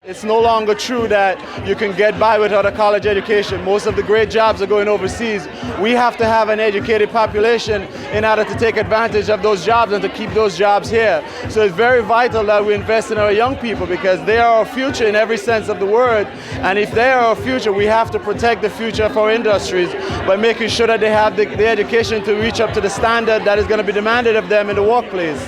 It's no longer true that you can get by without a college education. Most of the great jobs are going overseas. We have to have an educated population in order to take advantage of those jobs and to keep those jobs here. So it's very vital that we invest in our young people because they are our future in every sense of the word. And if they are our future, we have to protect the future of our industries by making sure that they have the education to reach up to the standard that is going to be demanded of them in the workplace.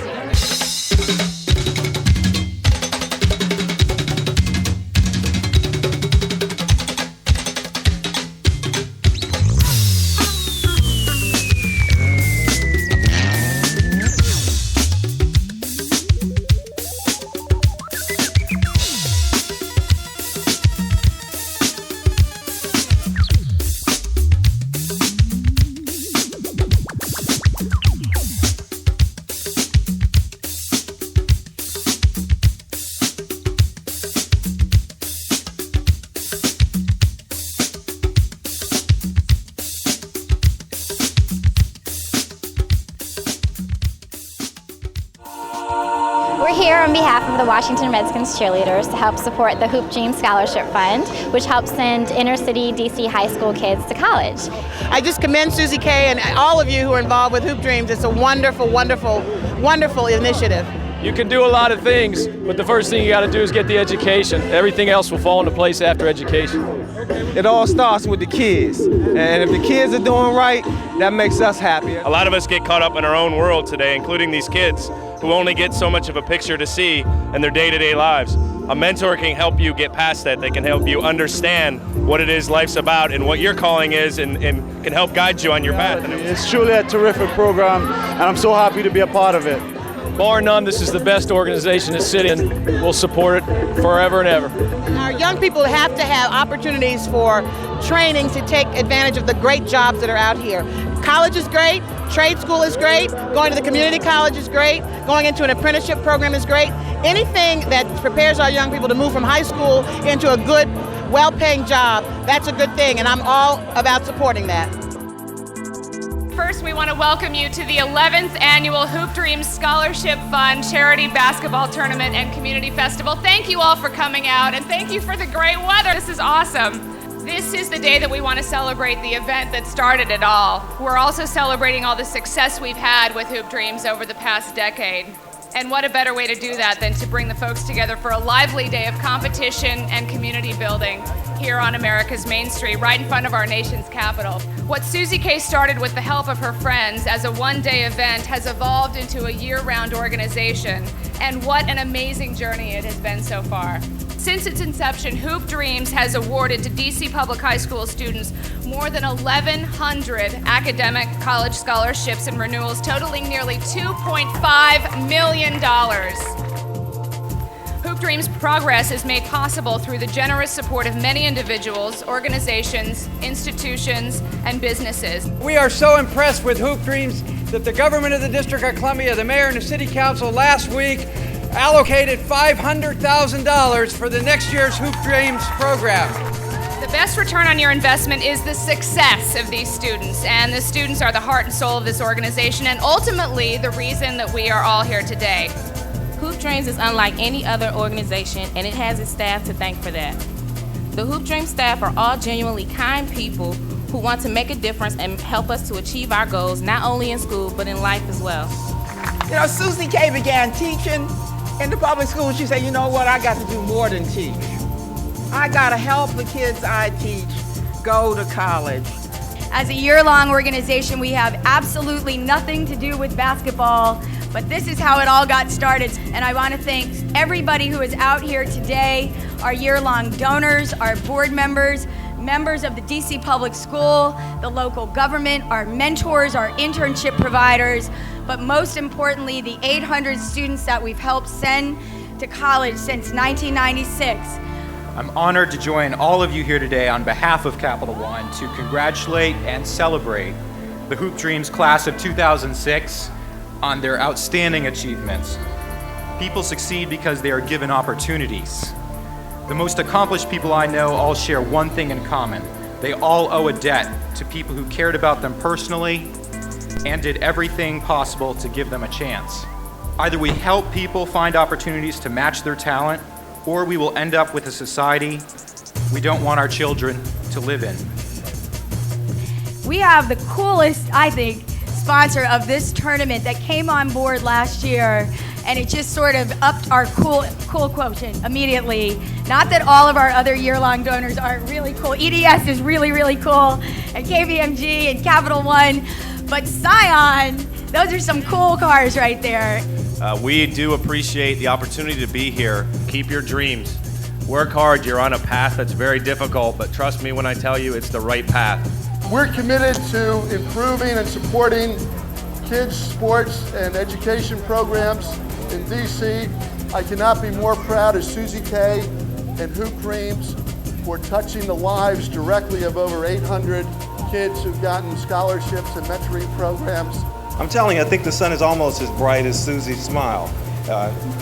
We're here on behalf of the Washington Redskins cheerleaders to help support the Hoop Dreams Scholarship Fund, which helps send inner city DC high school kids to college. I just commend Susie K and all of you who are involved with Hoop Dreams. It's a wonderful, wonderful, wonderful initiative. You can do a lot of things, but the first thing you got to do is get the education. Everything else will fall into place after education. It all starts with the kids, and if the kids are doing right, that makes us happy. A lot of us get caught up in our own world today, including these kids who only get so much of a picture to see in their day-to-day lives. A mentor can help you get past that. They can help you understand what it is life's about and what your calling is and can help guide you on your path. It's truly a terrific program, and I'm so happy to be a part of it. Bar none, this is the best organization in the city, and we'll support it forever and ever. Our young people have to have opportunities for training to take advantage of the great jobs that are out here. College is great, trade school is great, going to the community college is great, going into an apprenticeship program is great. Anything that prepares our young people to move from high school into a good, well-paying job, that's a good thing, and I'm all about supporting that. First, we want to welcome you to the 11th Annual Hoop Dreams Scholarship Fund Charity Basketball Tournament and Community Festival. Thank you all for coming out, and thank you for the great weather. This is awesome. This is the day that we want to celebrate the event that started it all. We're also celebrating all the success we've had with Hoop Dreams over the past decade. And what a better way to do that than to bring the folks together for a lively day of competition and community building here on America's Main Street, right in front of our nation's capital. What Susie K started with the help of her friends as a one-day event has evolved into a year-round organization, and what an amazing journey it has been so far. Since its inception, Hoop Dreams has awarded to DC Public High School students more than 1,100 academic college scholarships and renewals, totaling nearly $2.5 million. Hoop Dreams' progress is made possible through the generous support of many individuals, organizations, institutions, and businesses. We are so impressed with Hoop Dreams that the government of the District of Columbia, the mayor and the city council last week allocated $500,000 for the next year's Hoop Dreams program. The best return on your investment is the success of these students, and the students are the heart and soul of this organization, and ultimately the reason that we are all here today. Hoop Dreams is unlike any other organization, and it has its staff to thank for that. The Hoop Dreams staff are all genuinely kind people who want to make a difference and help us to achieve our goals, not only in school, but in life as well. You know, Susie K began teaching in the public school. She said, you know what, I got to do more than teach. I got to help the kids I teach go to college. As a year-long organization, we have absolutely nothing to do with basketball, but this is how it all got started. And I want to thank everybody who is out here today, our year-long donors, our board members, members of the DC Public School, the local government, our mentors, our internship providers, but most importantly, the 800 students that we've helped send to college since 1996. I'm honored to join all of you here today on behalf of Capital One to congratulate and celebrate the Hoop Dreams class of 2006 on their outstanding achievements. People succeed because they are given opportunities. The most accomplished people I know all share one thing in common. They all owe a debt to people who cared about them personally and did everything possible to give them a chance. Either we help people find opportunities to match their talent, or we will end up with a society we don't want our children to live in. We have the coolest, I think, sponsor of this tournament that came on board last year, and it just sort of upped our cool quotient immediately. Not that all of our other year-long donors aren't really cool. EDS is really, really cool, and KPMG and Capital One, but Scion, those are some cool cars right there. We do appreciate the opportunity to be here. Keep your dreams. Work hard. You're on a path that's very difficult, but trust me when I tell you it's the right path. We're committed to improving and supporting kids' sports and education programs in DC. I cannot be more proud of Susie K and Hoop Dreams for touching the lives directly of over 800 kids who've gotten scholarships and mentoring programs. I'm telling you, I think the sun is almost as bright as Susie's smile.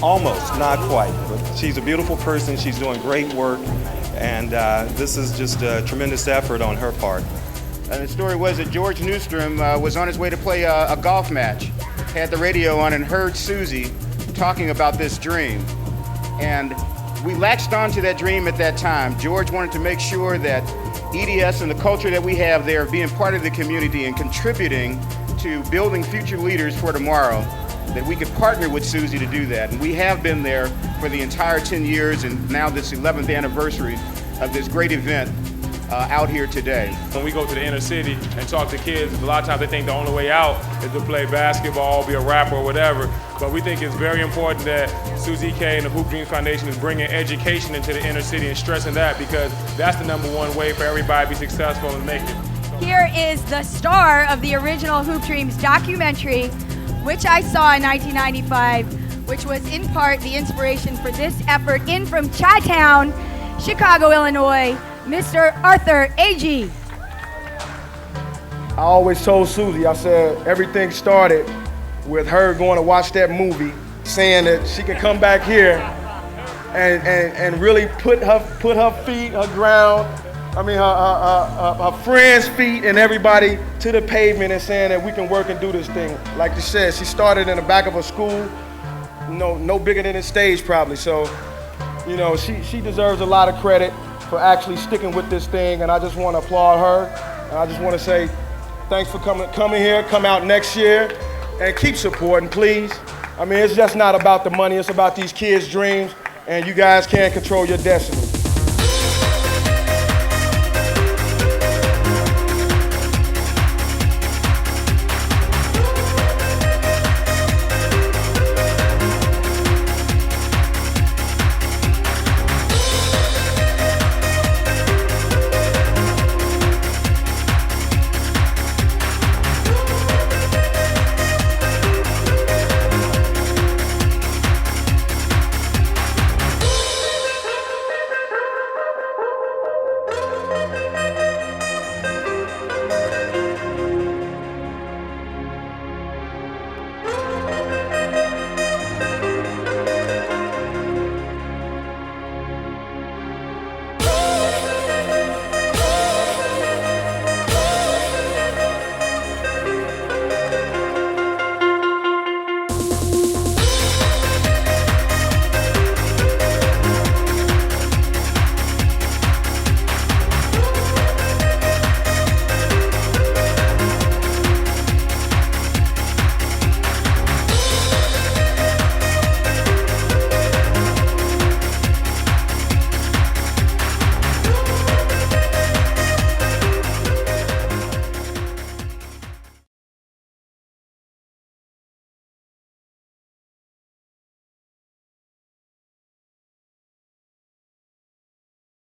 Almost, not quite. But she's a beautiful person, she's doing great work, and this is just a tremendous effort on her part. And the story was that George Newstrom was on his way to play a golf match, had the radio on and heard Susie talking about this dream. And we latched onto that dream at that time. George wanted to make sure that EDS and the culture that we have there, being part of the community and contributing to building future leaders for tomorrow, that we could partner with Susie to do that. And we have been there for the entire 10 years and now this 11th anniversary of this great event out here today. When we go to the inner city and talk to kids, a lot of times they think the only way out is to play basketball, be a rapper or whatever. But we think it's very important that Susie K and the Hoop Dreams Foundation is bringing education into the inner city and stressing that, because that's the #1 way for everybody to be successful and make it. Here is the star of the original Hoop Dreams documentary, which I saw in 1995, which was in part the inspiration for this effort, in from Chi-Town, Chicago, Illinois, Mr. Arthur Agee. I always told Susie, I said, everything started with her going to watch that movie, saying that she could come back here and really put her feet, her ground, her friends' feet and everybody to the pavement, and saying that we can work and do this thing. Like you said, she started in the back of a school, no bigger than this stage probably. So, she deserves a lot of credit for actually sticking with this thing, and I just want to applaud her. And I just want to say thanks for coming here, come out next year, and keep supporting, please. It's just not about the money, it's about these kids' dreams, and you guys can't control your destiny.